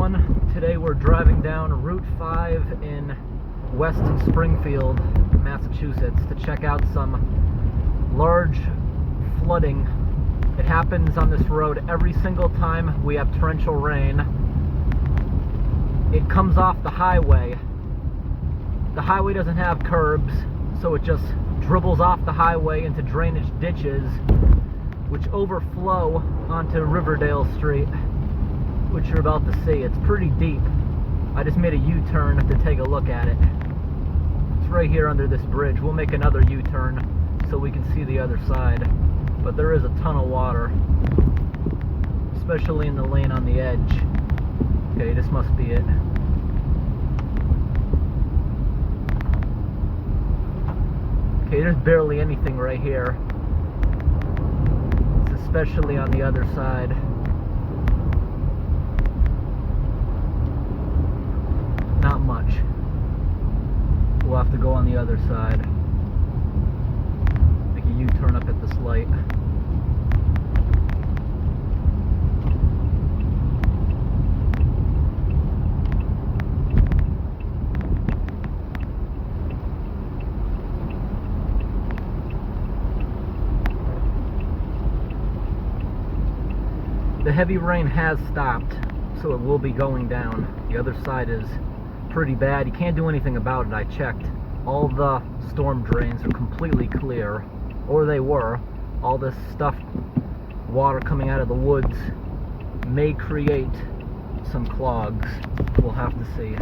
everyone. Today we're driving down Route 5 in West Springfield, Massachusetts to check out some large flooding. It happens on this road every single time we have torrential rain. It comes off the highway. The highway doesn't have curbs, so it just dribbles off the highway into drainage ditches, which overflow onto Riverdale Street, which you're about to see. It's pretty deep. I just made a U-turn to take a look at it. It's right here under this bridge. We'll make another U-turn so we can see the other side. But there is a ton of water, especially in the lane on the edge. Okay, this must be it. Okay, there's barely anything right here. It's especially on the other side. Not much. We'll have to go on the other side. Make a U-turn up at this light. The heavy rain has stopped, so it will be going down. The other side is pretty bad. You can't do anything about it. I checked. All the storm drains are completely clear, or they were. All this stuff, water coming out of the woods, may create some clogs. We'll have to see.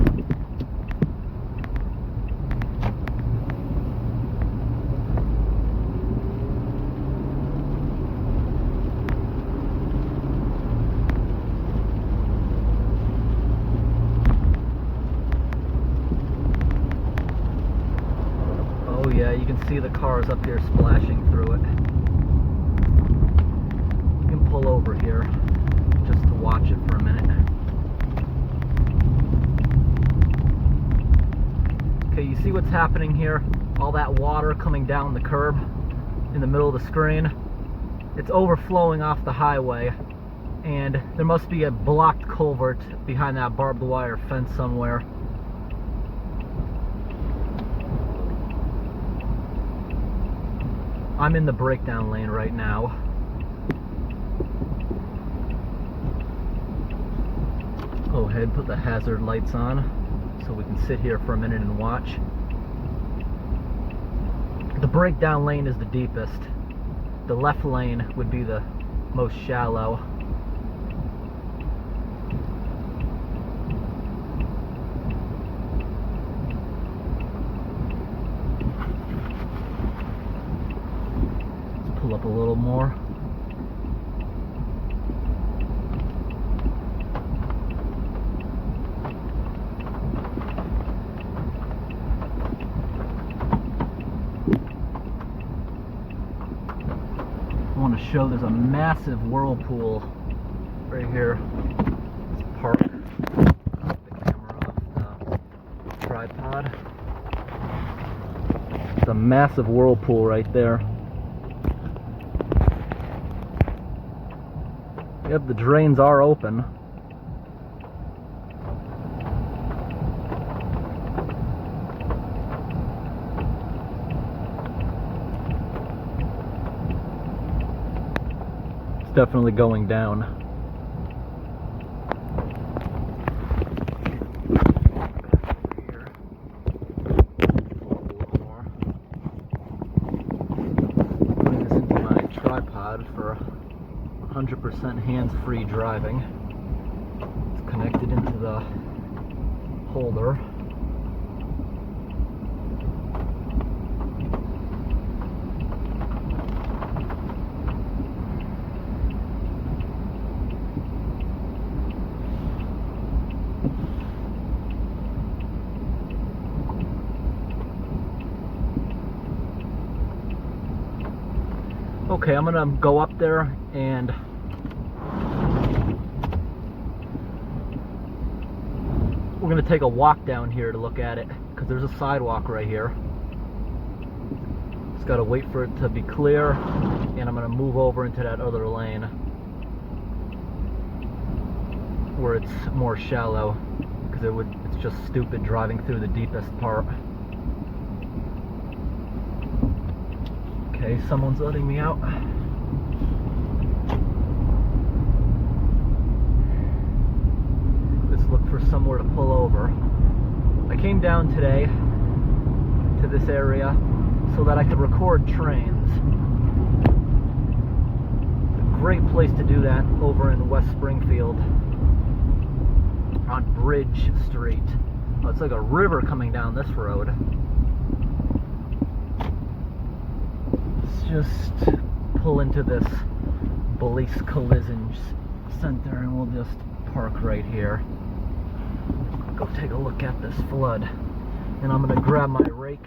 Oh yeah, you can see the cars up here splashing through it. You can pull over here just to watch it for a minute. Okay, you see what's happening here? All that water coming down the curb in the middle of the screen. It's overflowing off the highway, and there must be a blocked culvert behind that barbed wire fence somewhere. I'm in the breakdown lane right now. Go ahead, put the hazard lights on so we can sit here for a minute and watch. The breakdown lane is the deepest. The left lane would be the most shallow. Pull up a little more. I want to show there's a massive whirlpool right here. Let's park the camera off the tripod. It's a massive whirlpool right there. Yep, the drains are open. It's definitely going down. Putting this into my tripod for 100% hands-free driving. It's connected into the holder. Okay, I'm gonna go up there and we're gonna take a walk down here to look at it, because there's a sidewalk right here. Just gotta wait for it to be clear, and I'm gonna move over into that other lane. where it's more shallow, because it's just stupid driving through the deepest part. Okay, someone's letting me out. Let's look for somewhere to pull over. I came down today to this area so that I could record trains. A great place to do that over in West Springfield on Bridge Street. Oh, it's like a river coming down this road. Let's just pull into this police collision center and we'll just park right here. Go take a look at this flood. And I'm gonna grab my rake.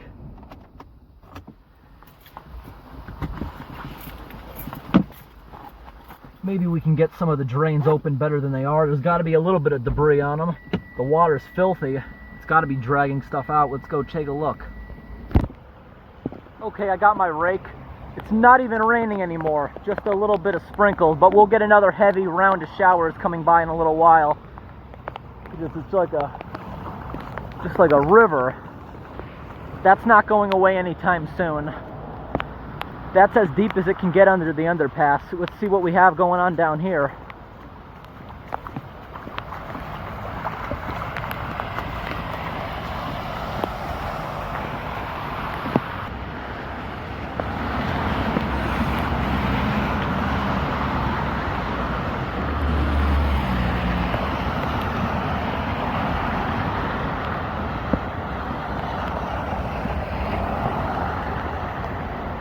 Maybe we can get some of the drains open better than they are. There's got to be a little bit of debris on them. The water's filthy. It's got to be dragging stuff out. Let's go take a look. Okay, I got my rake. It's not even raining anymore. Just a little bit of sprinkles, but we'll get another heavy round of showers coming by in a little while. Because it's just like a river. That's not going away anytime soon. That's as deep as it can get under the underpass. Let's see what we have going on down here.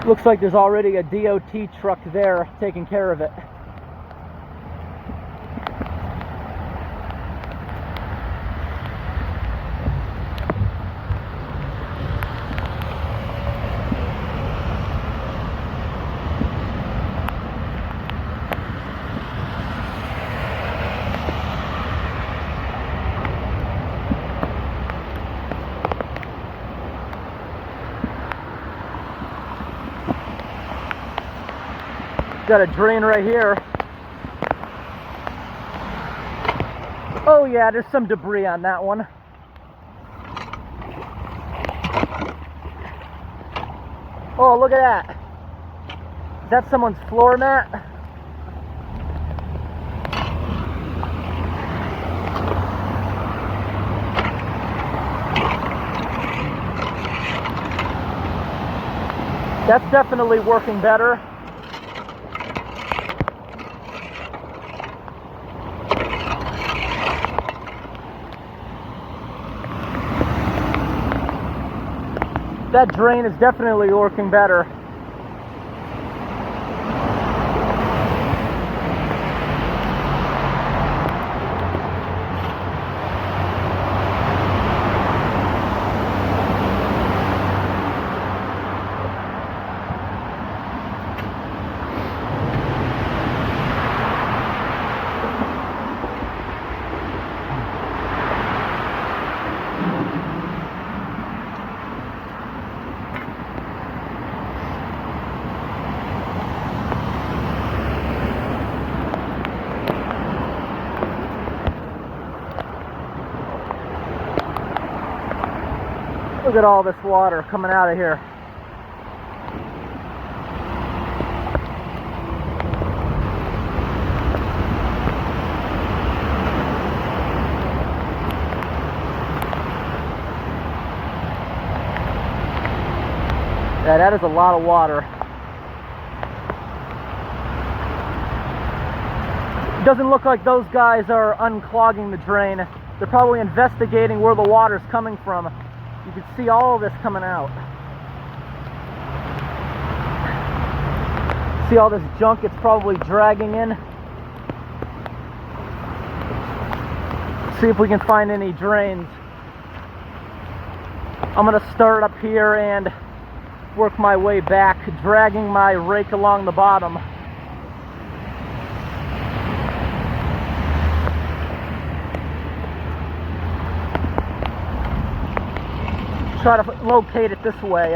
Looks like there's already a DOT truck there taking care of it. Got a drain right here. Oh yeah, there's some debris on that one. Oh, look at that. Is that someone's floor mat? That's definitely working better. That drain is definitely working better. Look at all this water coming out of here. Yeah, that is a lot of water. It doesn't look like those guys are unclogging the drain. They're probably investigating where the water's coming from. You can see all of this coming out. See all this junk it's probably dragging in? See if we can find any drains. I'm gonna start up here and work my way back, dragging my rake along the bottom. Try to locate it this way.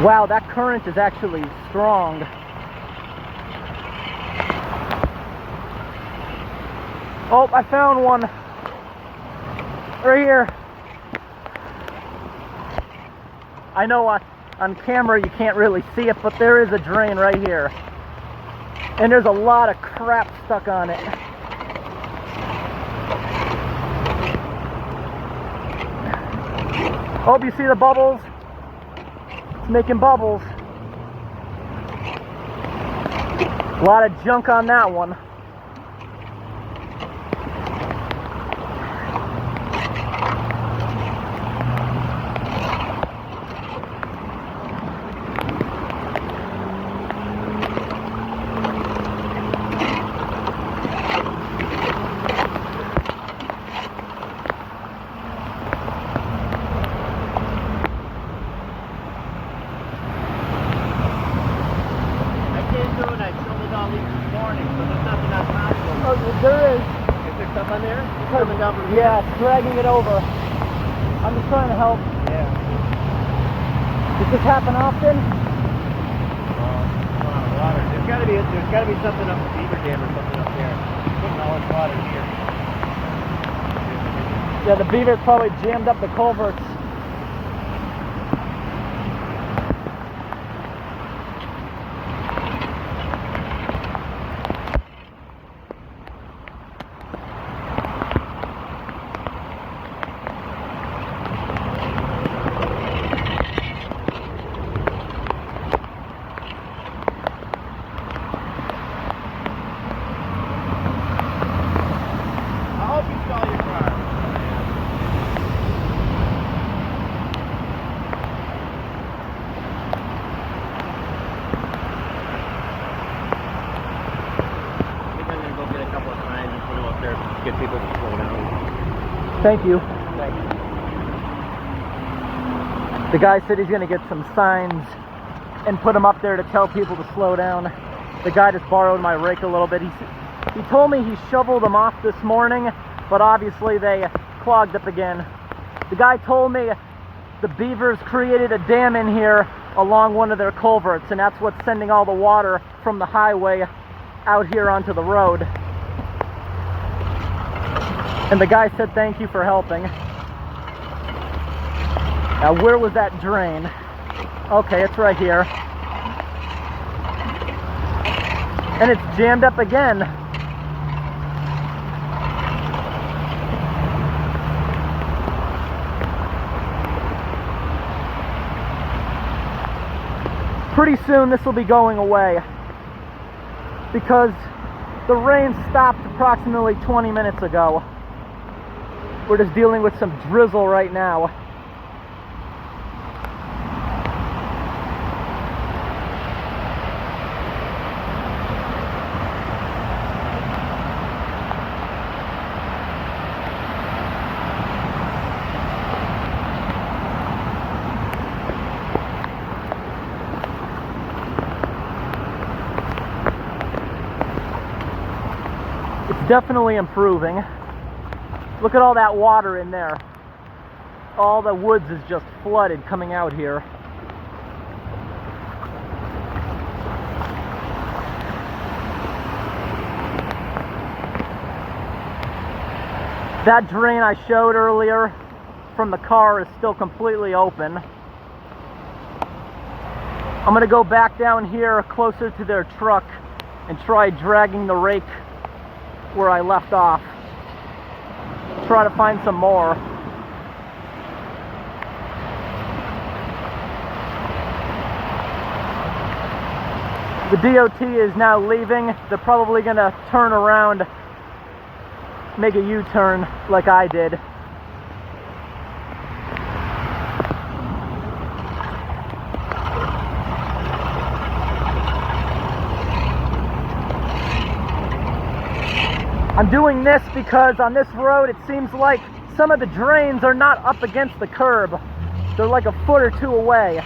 Wow, that current is actually strong. Oh, I found one. Right here. I know on camera you can't really see it, but there is a drain right here. And there's a lot of crap stuck on it. Oh, you see the bubbles? It's making bubbles. A lot of junk on that one. There is. Is there stuff on there? It's coming down from here? Yeah, it's dragging it over. I'm just trying to help. Yeah. Does this happen often? Water. There's got to be something up the Beaver Dam or something up there. Putting all this water here. Yeah, the Beaver's probably jammed up the culverts. Get people to slow down. Thank you. Thanks. The guy said he's going to get some signs and put them up there to tell people to slow down. The guy just borrowed my rake a little bit. He told me he shoveled them off this morning, but obviously they clogged up again. The guy told me the Beavers created a dam in here along one of their culverts, and that's what's sending all the water from the highway out here onto the road. And the guy said thank you for helping. Now where was that drain? Okay, it's right here. And it's jammed up again. Pretty soon this will be going away because the rain stopped approximately 20 minutes ago. We're just dealing with some drizzle right now. It's definitely improving. Look at all that water in there. All the woods is just flooded coming out here. That drain I showed earlier from the car is still completely open. I'm gonna go back down here closer to their truck and try dragging the rake where I left off. Try to find some more. The DOT is now leaving. They're probably gonna turn around, make a U-turn like I did. I'm doing this because on this road it seems like some of the drains are not up against the curb. They're like a foot or two away.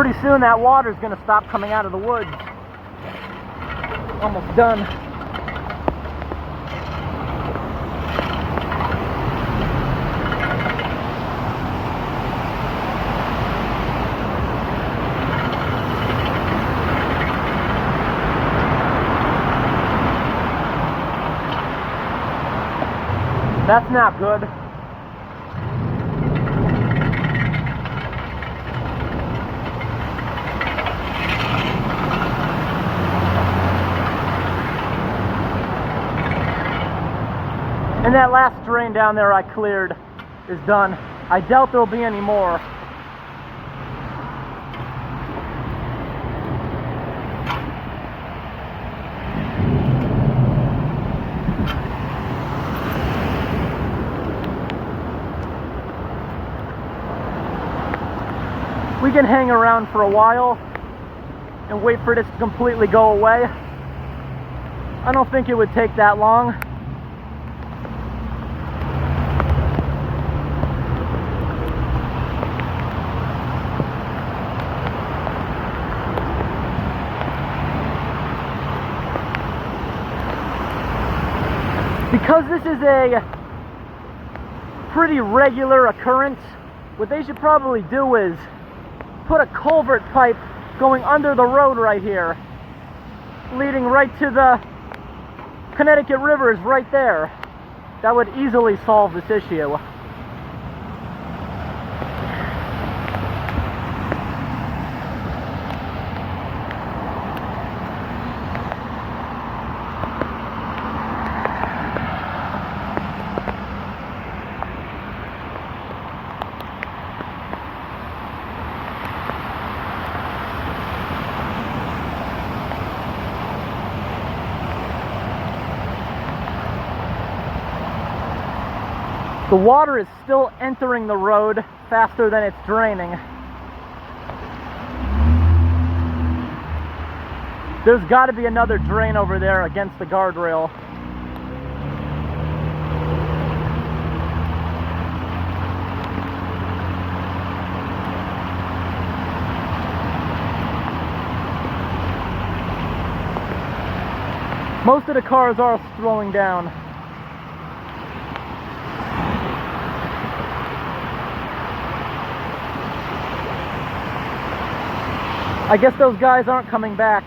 pretty soon that water's going to stop coming out of the woods. Almost done. That's not good. And that last drain down there I cleared is done. I doubt there'll be any more. We can hang around for a while and wait for this to completely go away. I don't think it would take that long. Because this is a pretty regular occurrence, what they should probably do is put a culvert pipe going under the road right here, leading right to the Connecticut River is right there. That would easily solve this issue. The water is still entering the road faster than it's draining. There's got to be another drain over there against the guardrail. Most of the cars are slowing down. I guess those guys aren't coming back.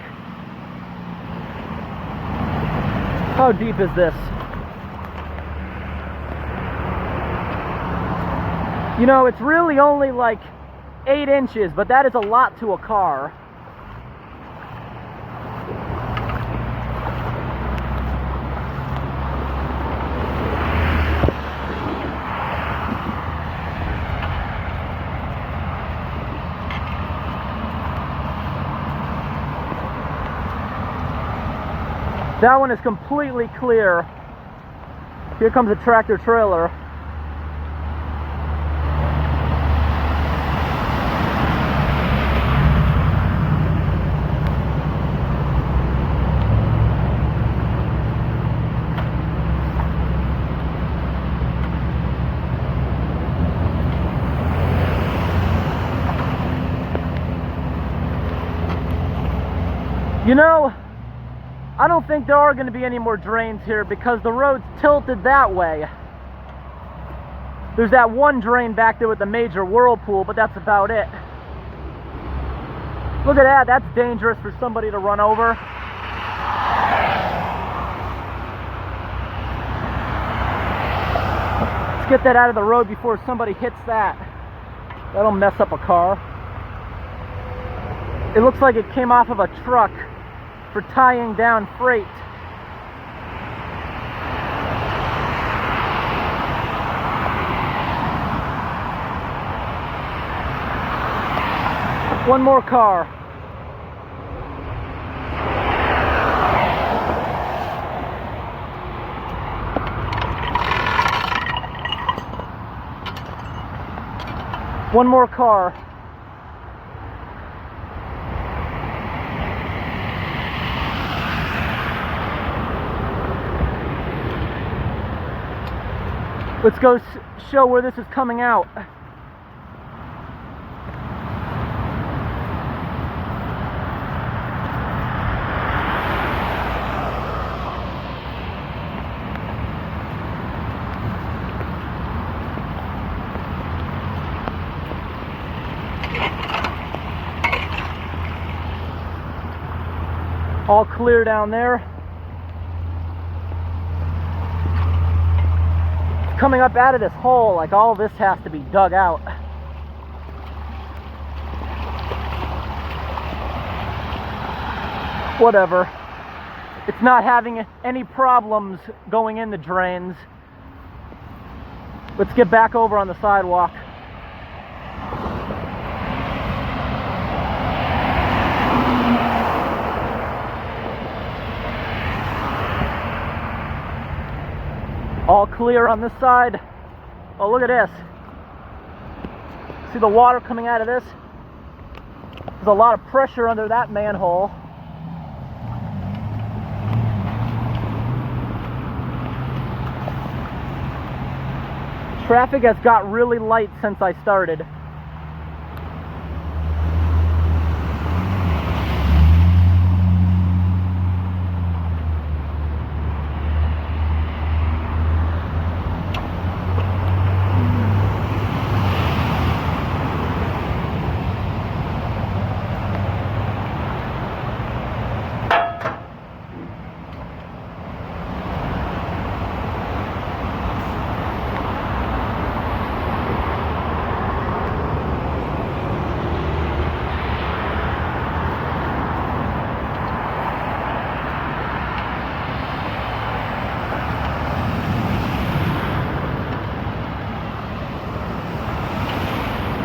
How deep is this? You know, it's really only like 8 inches, but that is a lot to a car. That one is completely clear. Here comes a tractor trailer. You know, I don't think there are going to be any more drains here because the road's tilted that way. There's that one drain back there with the major whirlpool, but that's about it. Look at that, that's dangerous for somebody to run over. Let's get that out of the road before somebody hits that. That'll mess up a car. It looks like it came off of a truck for tying down freight. One more car. One more car. Let's go show where this is coming out. All clear down there. It's coming up out of this hole, like all this has to be dug out. Whatever. It's not having any problems going in the drains. Let's get back over on the sidewalk. All clear on this side. Oh, look at this. See the water coming out of this? There's a lot of pressure under that manhole. Traffic has got really light since I started.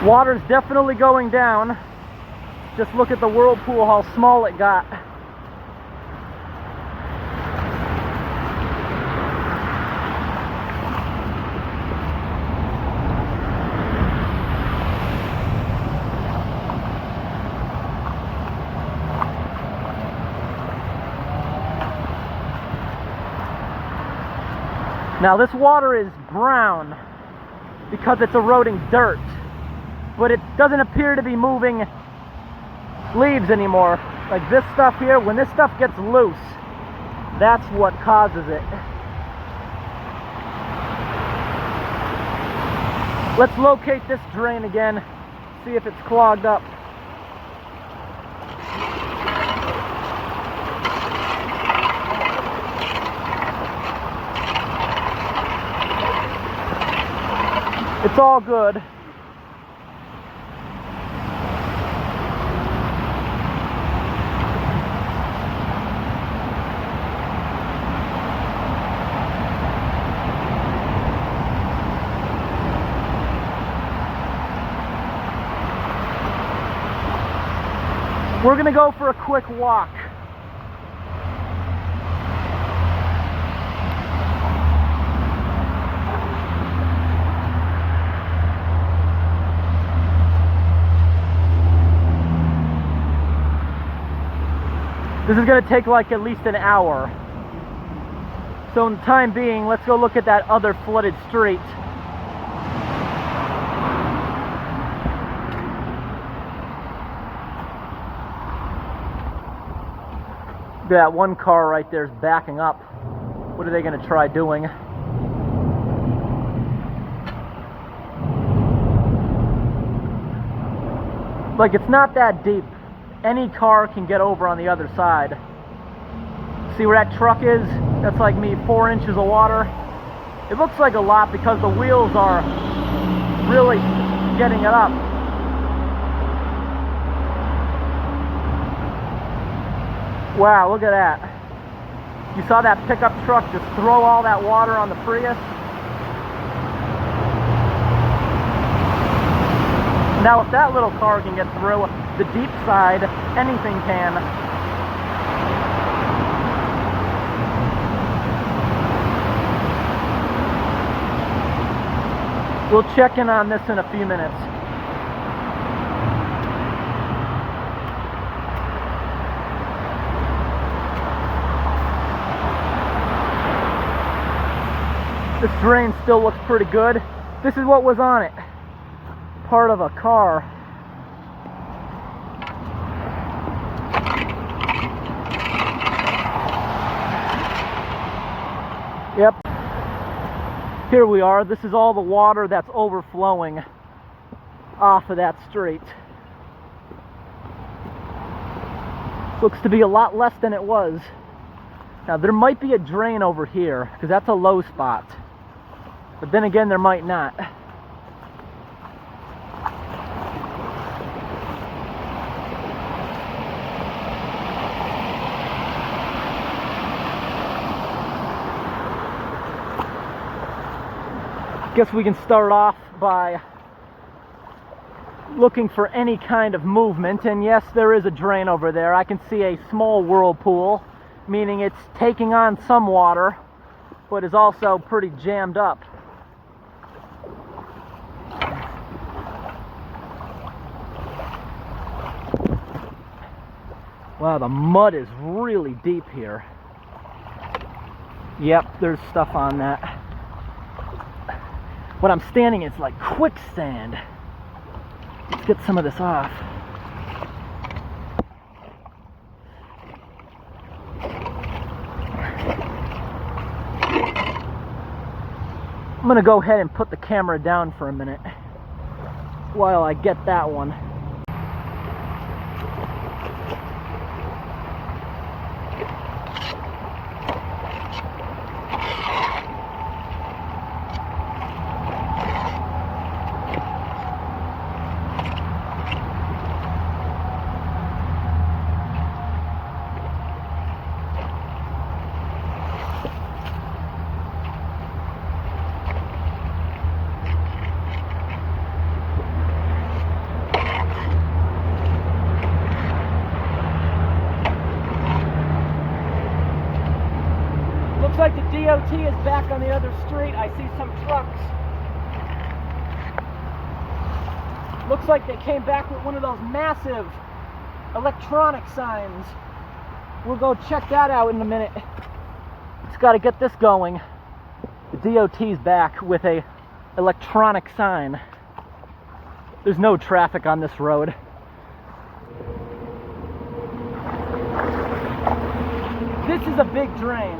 Water's definitely going down. Just look at the whirlpool, how small it got. Now this water is brown because it's eroding dirt, but it doesn't appear to be moving leaves anymore. Like this stuff here, when this stuff gets loose, that's what causes it. Let's locate this drain again, see if it's clogged up. It's all good. We're gonna go for a quick walk. This is gonna take like at least an hour. So in the time being, let's go look at that other flooded street. That one car right there is backing up. What are they going to try doing? Like, it's not that deep. Any car can get over on the other side. See where that truck is? That's like me, 4 inches of water. It looks like a lot because the wheels are really getting it up. Wow, look at that. You saw that pickup truck just throw all that water on the Prius? Now if that little car can get through the deep side, anything can. We'll check in on this in a few minutes. This drain still looks pretty good. This is what was on it. Part of a car. Yep. Here we are. This is all the water that's overflowing off of that street. Looks to be a lot less than it was. Now there might be a drain over here, because that's a low spot. But then again, there might not. Guess we can start off by looking for any kind of movement, and yes, there is a drain over there. I can see a small whirlpool, meaning it's taking on some water, but is also pretty jammed up. Wow, the mud is really deep here. Yep, there's stuff on that. When I'm standing, it's like quicksand. Let's get some of this off. I'm gonna go ahead and put the camera down for a minute while I get that one. Looks like the DOT is back on the other street. I see some trucks. Looks like they came back with one of those massive electronic signs. We'll go check that out in a minute. Just got to get this going. The DOT's back with a electronic sign. There's no traffic on this road. This is a big drain.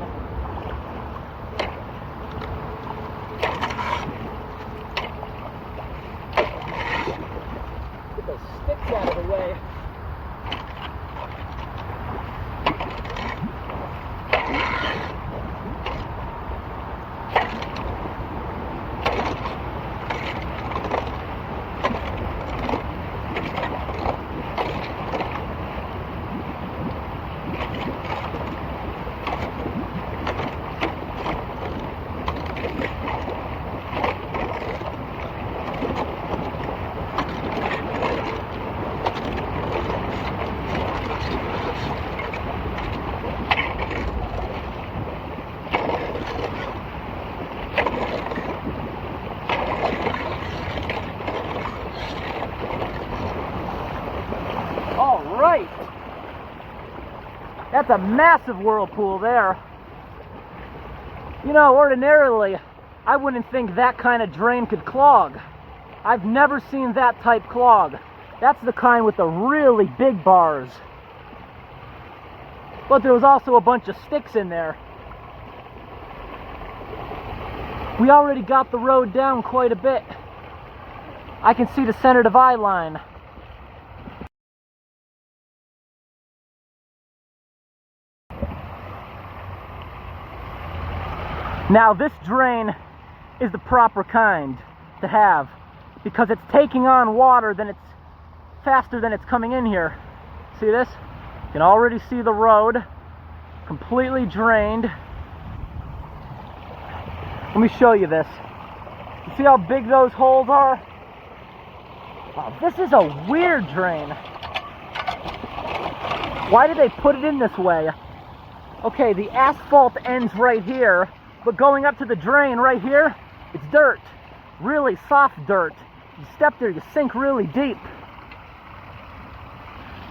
Get those sticks out of the way. Right. That's a massive whirlpool there. You know, ordinarily, I wouldn't think that kind of drain could clog. I've never seen that type clog. That's the kind with the really big bars. But there was also a bunch of sticks in there. We already got the road down quite a bit. I can see the center divide line. Now this drain is the proper kind to have because it's taking on water faster than it's coming in here. See this? You can already see the road completely drained. Let me show you this. You see how big those holes are? Wow, this is a weird drain. Why did they put it in this way? Okay, the asphalt ends right here. But going up to the drain right here, it's dirt. Really soft dirt. You step there, you sink really deep.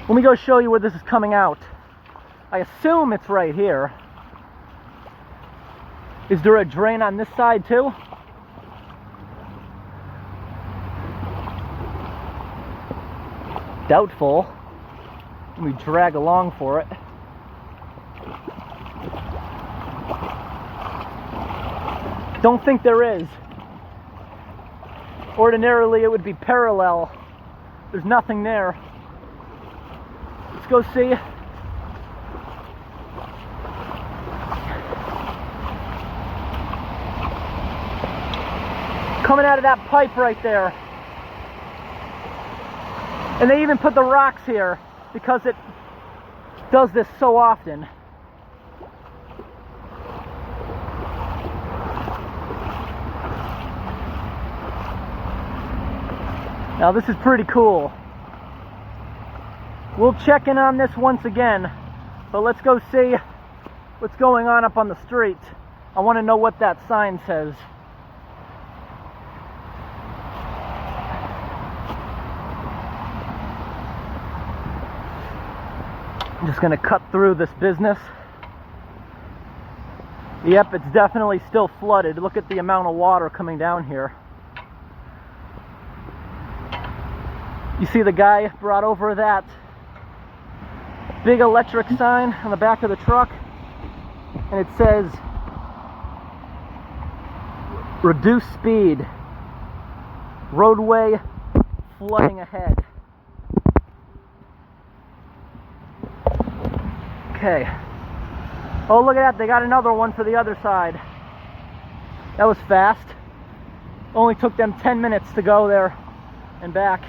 Let me go show you where this is coming out. I assume it's right here. Is there a drain on this side too? Doubtful. Let me drag along for it. Don't think there is. Ordinarily it would be parallel. There's nothing there. Let's go see coming out of that pipe right there. And they even put the rocks here because it does this so often. Now this is pretty cool. We'll check in on this once again, but let's go see what's going on up on the street. I want to know what that sign says. I'm just going to cut through this business. Yep, it's definitely still flooded. Look at the amount of water coming down here. You see the guy brought over that big electric sign on the back of the truck, and it says reduce speed, roadway flooding ahead. Okay. Oh, look at that, they got another one for the other side. That was fast. Only took them 10 minutes to go there and back.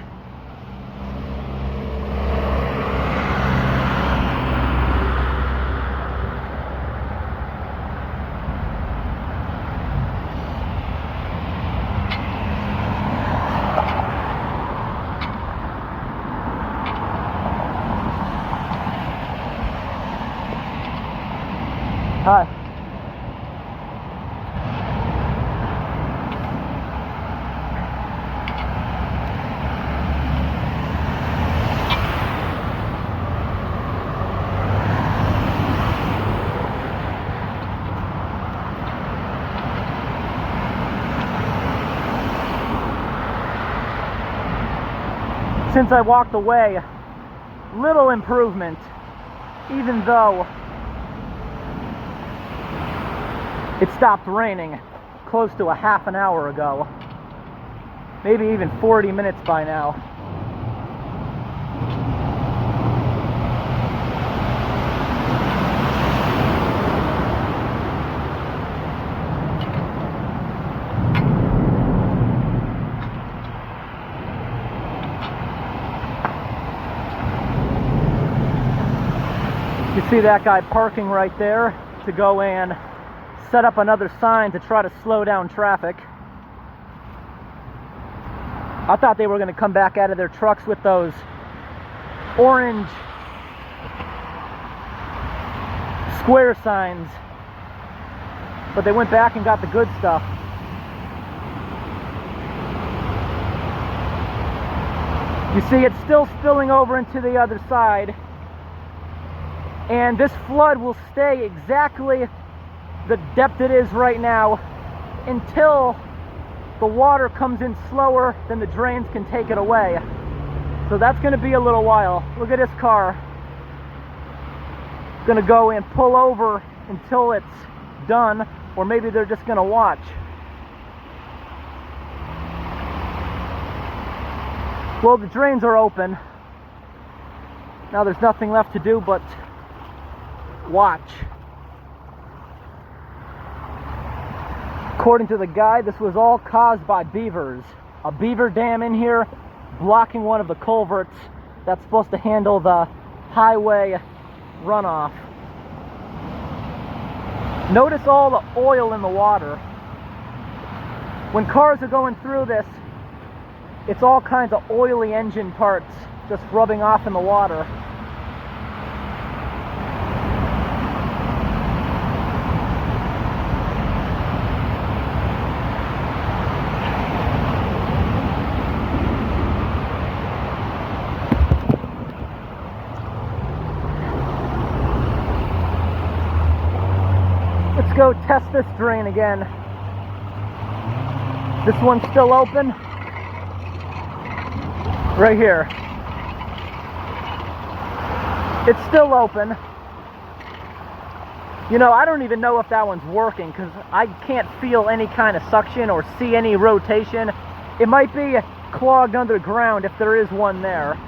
Hi. Since I walked away, little improvement, even though it stopped raining close to a half an hour ago. Maybe even 40 minutes by now. You see that guy parking right there to go and set up another sign to try to slow down traffic. I thought they were going to come back out of their trucks with those orange square signs, but they went back and got the good stuff. You see, it's still spilling over into the other side, and this flood will stay exactly the depth it is right now until the water comes in slower than the drains can take it away. So that's going to be a little while. Look at this car. Going to go and pull over until it's done, or maybe they're just going to watch. Well, the drains are open. Now there's nothing left to do but watch. According to the guy, this was all caused by beavers. A beaver dam in here blocking one of the culverts that's supposed to handle the highway runoff. Notice all the oil in the water. When cars are going through this, it's all kinds of oily engine parts just rubbing off in the water. Let's go test this drain again. This one's still open. Right here. It's still open. You know, I don't even know if that one's working because I can't feel any kind of suction or see any rotation. It might be clogged underground if there is one there.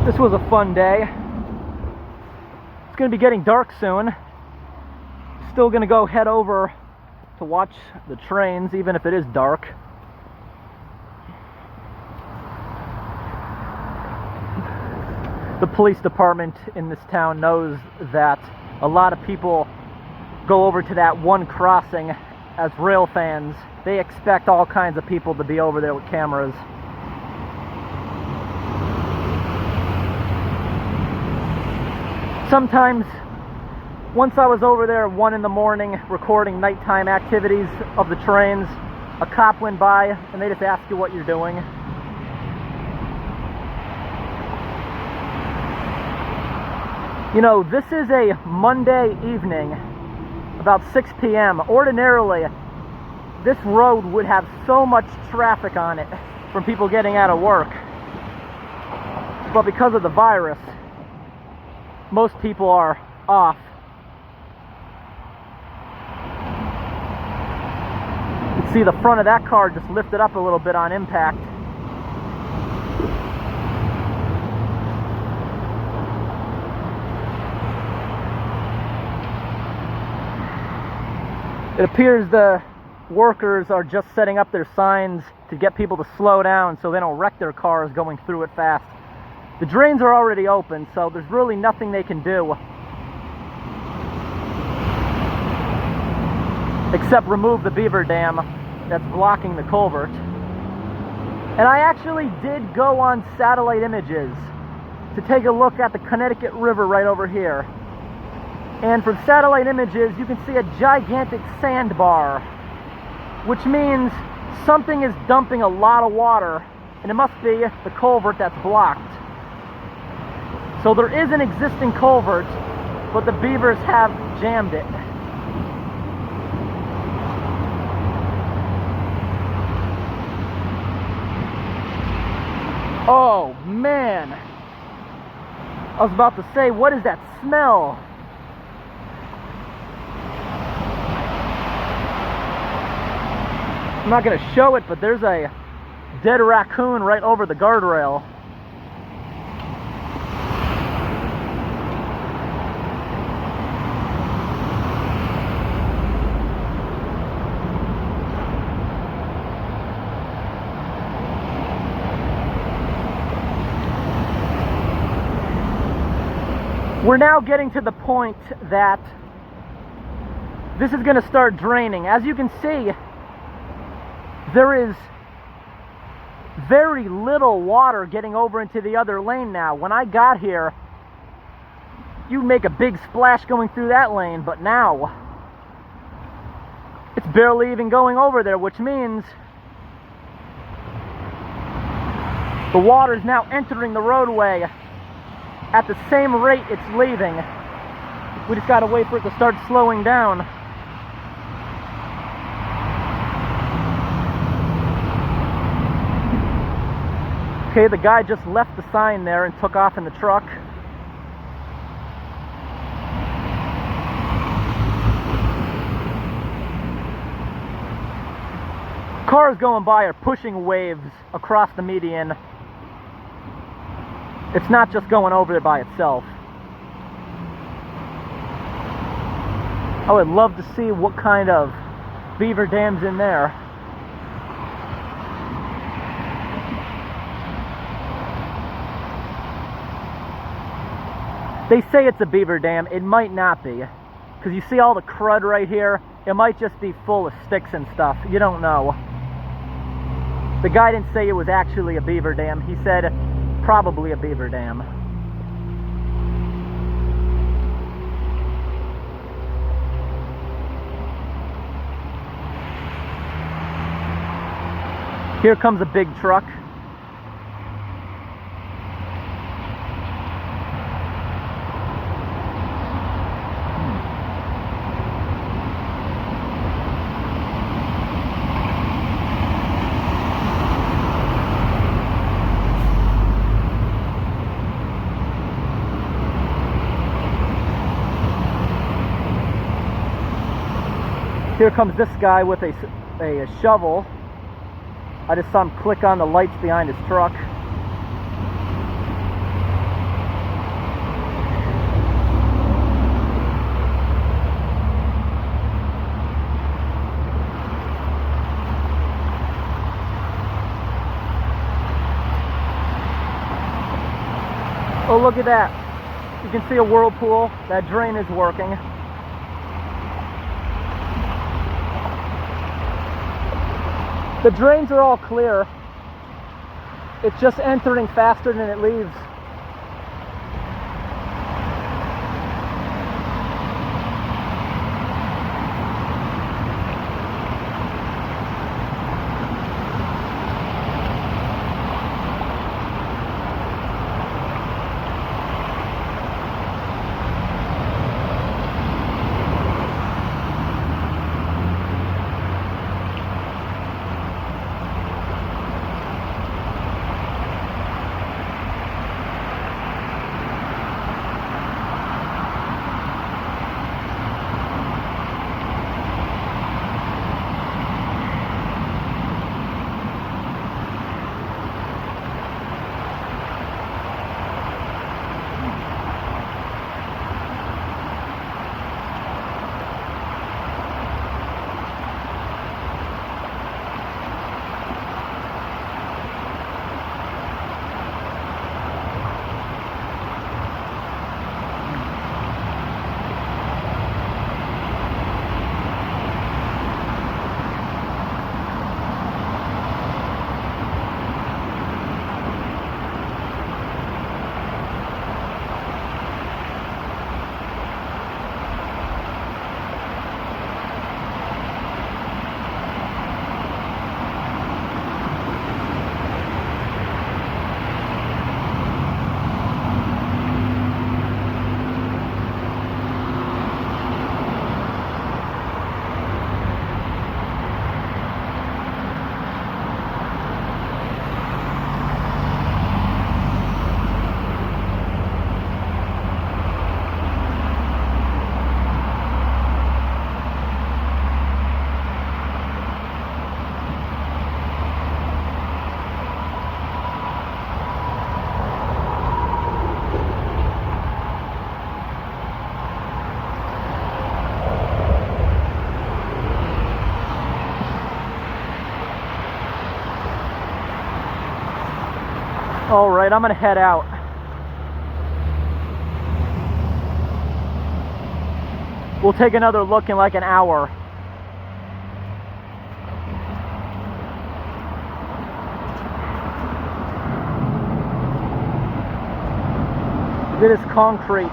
This was a fun day. It's going to be getting dark soon. Still going to go head over to watch the trains, even if it is dark. The police department in this town knows that a lot of people go over to that one crossing as rail fans. They expect all kinds of people to be over there with cameras. Sometimes, once I was over there at 1 in the morning recording nighttime activities of the trains, a cop went by and they just ask you what you're doing. You know, this is a Monday evening, about 6 p.m. Ordinarily, this road would have so much traffic on it from people getting out of work. But because of the virus, most people are off. You can see the front of that car just lifted up a little bit on impact. It appears the workers are just setting up their signs to get people to slow down so they don't wreck their cars going through it fast. The drains are already open, so there's really nothing they can do except remove the Beaver Dam that's blocking the culvert. And I actually did go on satellite images to take a look at the Connecticut River right over here. And from satellite images, you can see a gigantic sandbar, which means something is dumping a lot of water, and it must be the culvert that's blocked. So there is an existing culvert, but the beavers have jammed it. Oh man, I was about to say, what is that smell? I'm not going to show it, but there's a dead raccoon right over the guardrail. We're now getting to the point that this is going to start draining. As you can see, there is very little water getting over into the other lane now. When I got here, you make a big splash going through that lane, but now it's barely even going over there, which means the water is now entering the roadway at the same rate it's leaving. We just gotta wait for it to start slowing down. Okay, the guy just left the sign there and took off in the truck. Cars going by are pushing waves across the median. It's not just going over there by itself. I would love to see what kind of beaver dam's in there. They say it's a beaver dam. It might not be, because you see all the crud right here? It might just be full of sticks and stuff. You don't know. The guy didn't say it was actually a beaver dam. He said probably a beaver dam. Here comes a big truck. Here comes this guy with a shovel. I just saw him click on the lights behind his truck. Oh, look at that. You can see a whirlpool. That drain is working. The drains are all clear. It's just entering faster than it leaves. All right, I'm gonna head out. We'll take another look in like an hour. This is concrete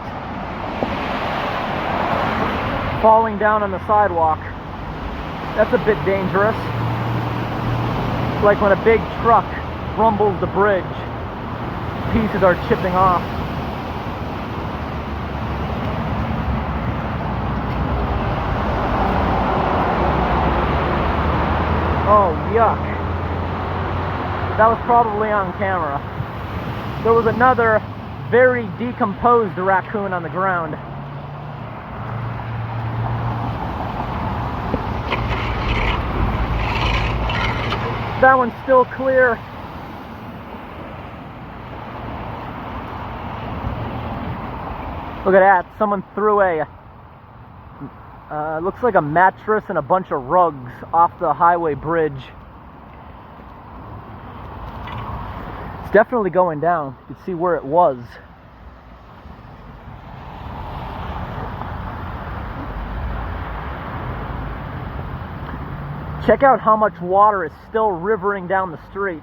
falling down on the sidewalk. That's a bit dangerous. Like when a big truck rumbles the bridge, pieces are chipping off. Oh, yuck. That was probably on camera. There was another very decomposed raccoon on the ground. That one's still clear. Look at that, someone threw a, looks like a mattress and a bunch of rugs off the highway bridge. It's definitely going down. You can see where it was. Check out how much water is still rivering down the street.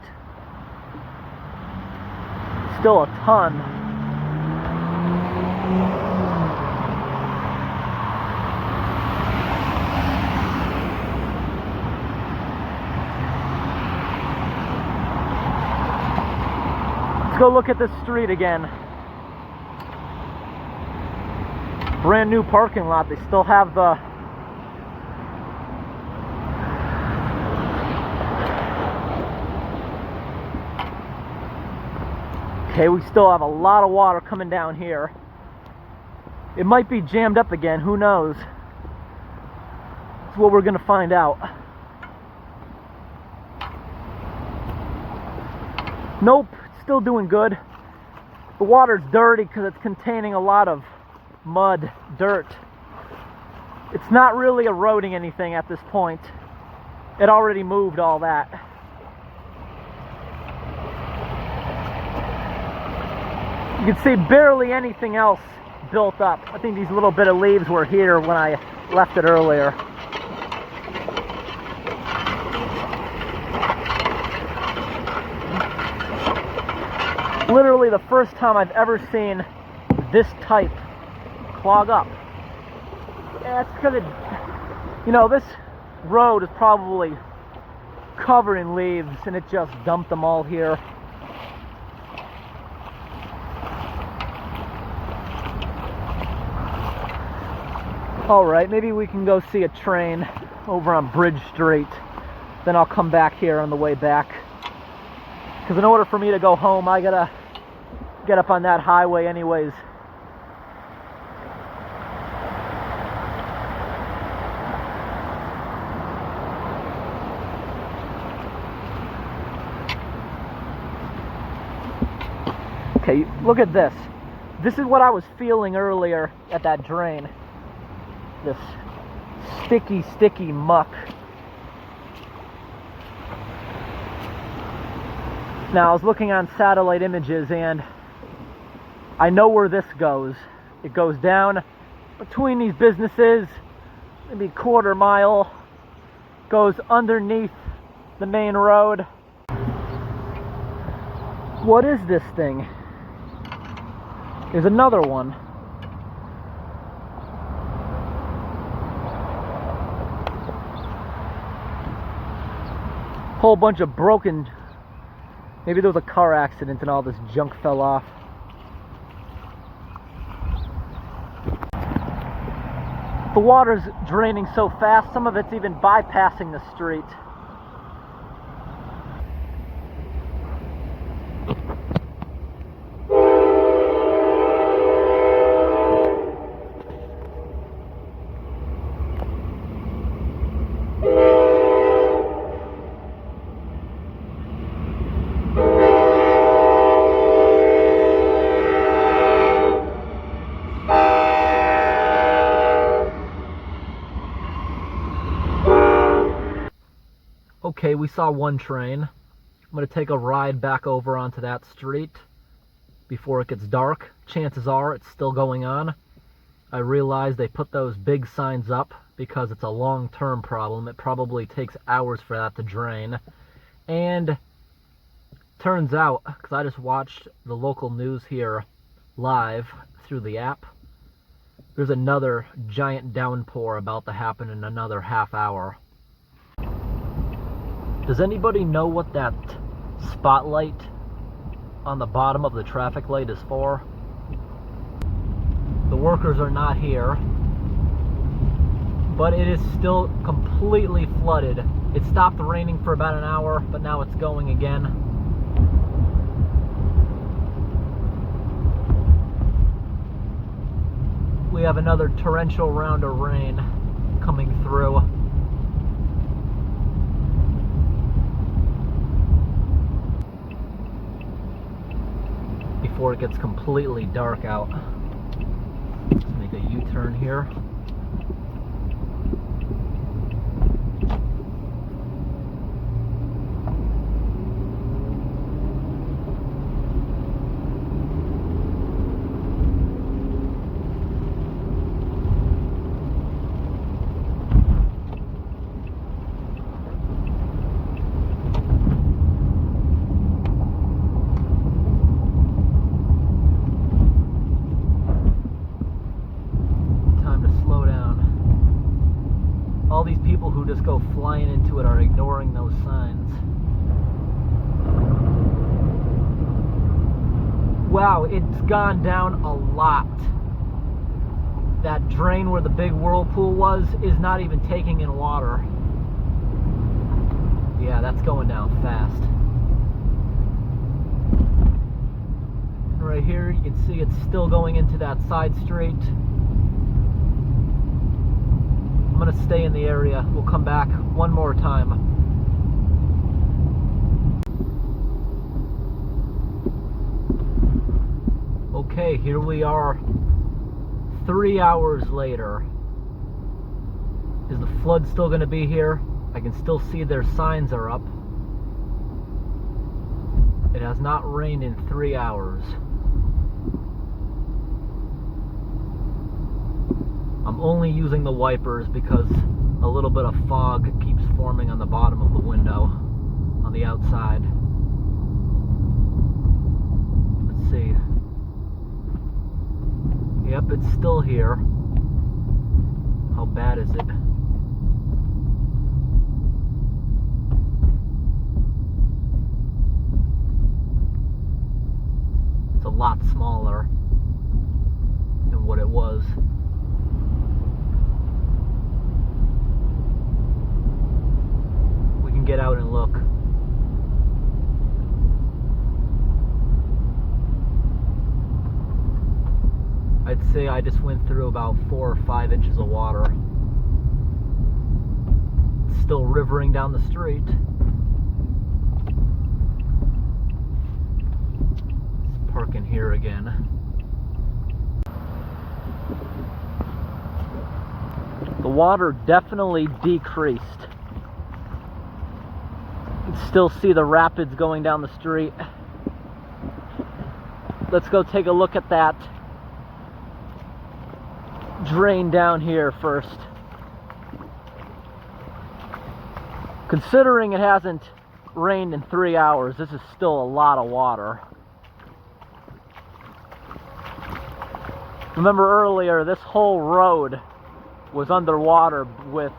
Still a ton. Let's go look at this street again. Brand new parking lot. They still have the okay, we still have a lot of water coming down here. It might be jammed up again, who knows? That's what we're gonna find out. Nope, it's still doing good. The water's dirty because it's containing a lot of mud, dirt. It's not really eroding anything at this point. It already moved all that. You can see barely anything else built up. I think these little bit of leaves were here when I left it earlier. Literally the first time I've ever seen this type clog up. Yeah, it's because this road is probably covered in leaves and it just dumped them all here. Alright, maybe we can go see a train over on Bridge Street. Then I'll come back here on the way back. Because in order for me to go home, I gotta get up on that highway anyways. Okay, look at this. This is what I was feeling earlier at that drain. This sticky muck. Now I was looking on satellite images and I know where this goes. It goes down between these businesses, maybe a quarter mile, goes underneath the main road. What is this thing? There's another one. Whole bunch of broken. Maybe there was a car accident and all this junk fell off. The water's draining so fast, some of it's even bypassing the street. Okay, we saw one train. I'm going to take a ride back over onto that street before it gets dark. Chances are it's still going on. I realize they put those big signs up because it's a long-term problem. It probably takes hours for that to drain. And turns out, because I just watched the local news here live through the app, there's another giant downpour about to happen in another half hour. Does anybody know what that spotlight on the bottom of the traffic light is for? The workers are not here, but it is still completely flooded. It stopped raining for about an hour, but now it's going again. We have another torrential round of rain coming through. Before it gets completely dark out. Let's make a U-turn here. All these people who just go flying into it are ignoring those signs. Wow, it's gone down a lot. That drain where the big whirlpool was is not even taking in water. Yeah, that's going down fast. And right here, you can see it's still going into that side street. I'm going to stay in the area. We'll come back one more time. Okay, here we are 3 hours later. Is the flood still going to be here? I can still see their signs are up. It has not rained in 3 hours. I'm only using the wipers because a little bit of fog keeps forming on the bottom of the window on the outside. Let's see. Yep, it's still here. How bad is it? It's a lot smaller than what it was. We can get out and look. I'd say I just went through about 4 or 5 inches of water. It's still rivering down the street. Let's park in here again. The water definitely decreased. You can still see the rapids going down the street. Let's go take a look at that drain down here first. Considering it hasn't rained in 3 hours, this is still a lot of water. Remember earlier, this whole road was underwater with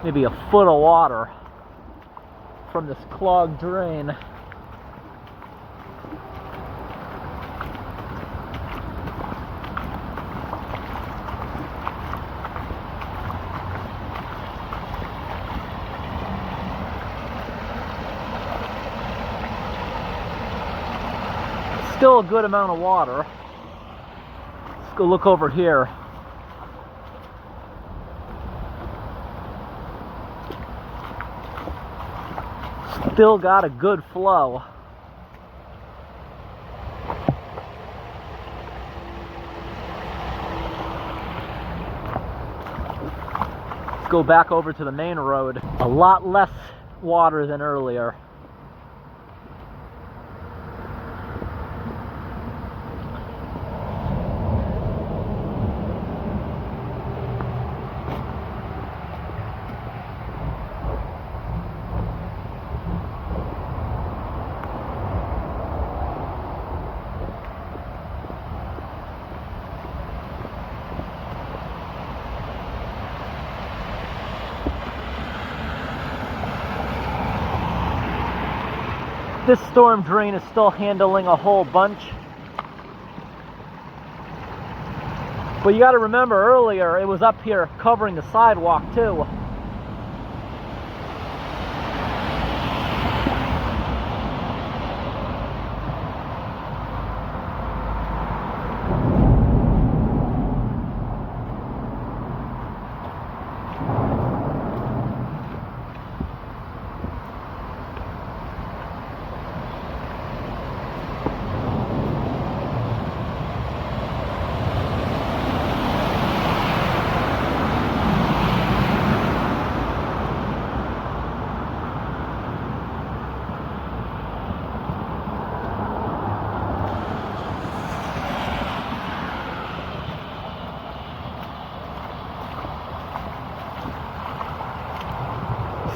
maybe a foot of water from this clogged drain. Still a good amount of water. Let's go look over here. Still got a good flow. Let's go back over to the main road. A lot less water than earlier. This storm drain is still handling a whole bunch. But you got to remember earlier it was up here covering the sidewalk too.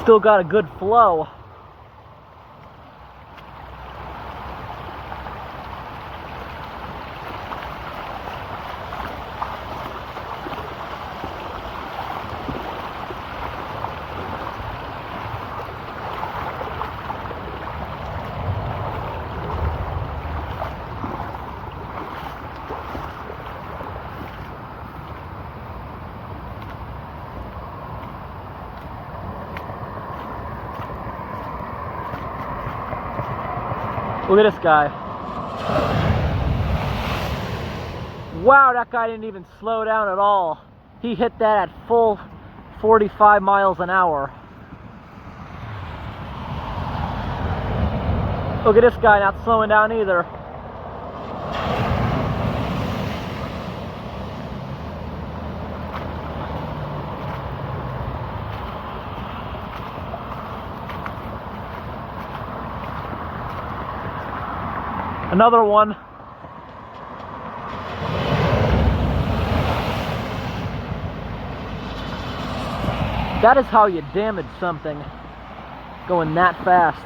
Still got a good flow. Look at this guy. Wow, that guy didn't even slow down at all. He hit that at full 45 miles an hour. Look at this guy not slowing down either. Another one. That is how you damage something, going that fast.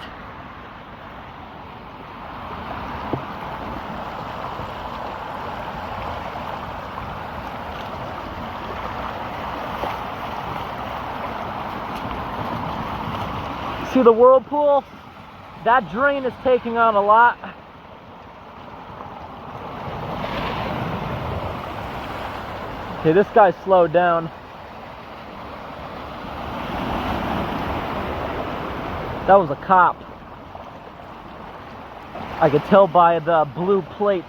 See the whirlpool? That drain is taking on a lot. Okay, this guy's slowed down. That was a cop. I could tell by the blue plates.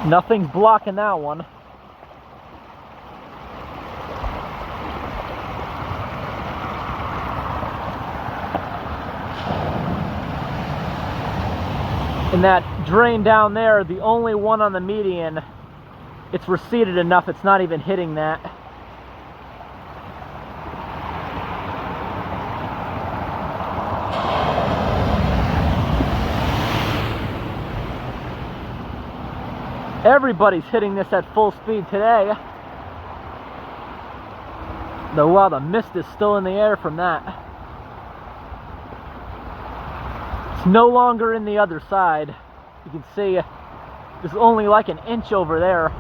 Nothing's blocking that one. And that drain down there, the only one on the median, it's receded enough, it's not even hitting that. Everybody's hitting this at full speed today. Though, wow, the mist is still in the air from that. It's no longer in the other side. You can see there's only like an inch over there.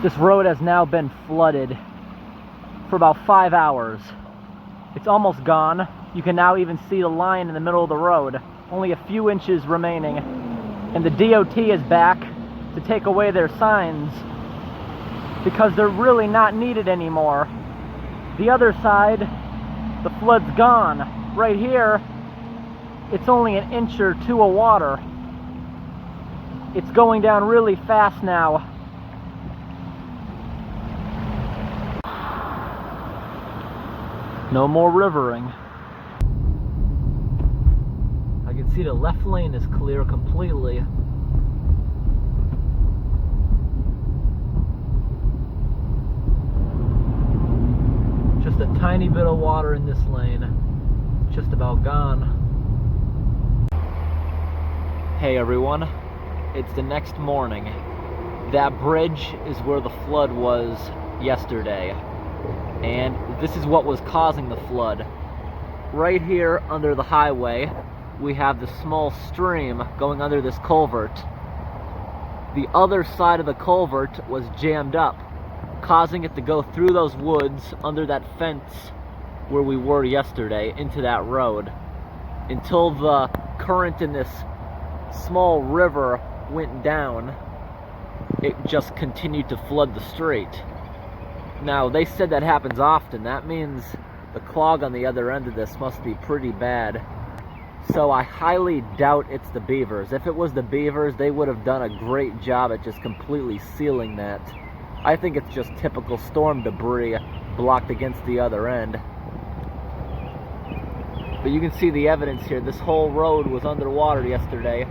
This road has now been flooded for about 5 hours. It's almost gone. You can now even see the line in the middle of the road. Only a few inches remaining. And the DOT is back to take away their signs because they're really not needed anymore. The other side, the flood's gone. Right here, it's only an inch or two of water. It's going down really fast now. No more rivering. I can see the left lane is clear completely. Just a tiny bit of water in this lane. It's just about gone. Hey everyone, it's the next morning. That bridge is where the flood was yesterday. And this is what was causing the flood. Right here under the highway, we have the small stream going under this culvert. The other side of the culvert was jammed up, causing it to go through those woods under that fence where we were yesterday into that road, until the current in this small river went down. It just continued to flood the street. Now, they said that happens often. That means the clog on the other end of this must be pretty bad. So I highly doubt it's the Beavers. If it was the Beavers, they would have done a great job at just completely sealing that. I think it's just typical storm debris blocked against the other end. But you can see the evidence here. This whole road was underwater yesterday.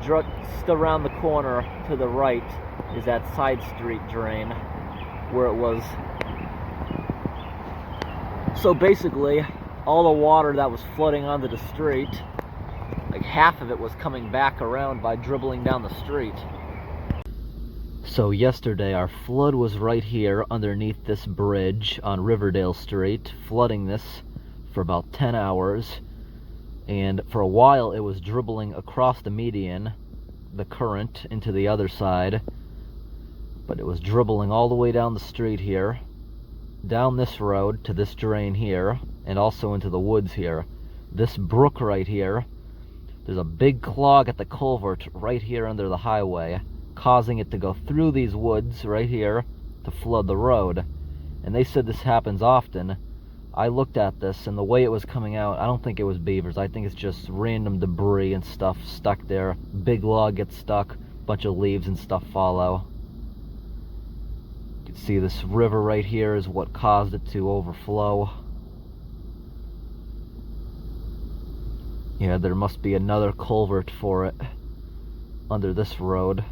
Just around the corner to the right is that side street drain where it was. So basically, all the water that was flooding onto the street, like half of it was coming back around by dribbling down the street. So yesterday our flood was right here underneath this bridge on Riverdale Street, flooding this for about 10 hours. And for a while it was dribbling across the median, the current, into the other side. But it was dribbling all the way down the street here, down this road to this drain here, and also into the woods here. This brook right here, there's a big clog at the culvert right here under the highway, causing it to go through these woods right here to flood the road. And they said this happens often. I looked at this, and the way it was coming out, I don't think it was beavers. I think it's just random debris and stuff stuck there. Big log gets stuck, bunch of leaves and stuff follow. You can see this river right here is what caused it to overflow. Yeah, there must be another culvert for it under this road.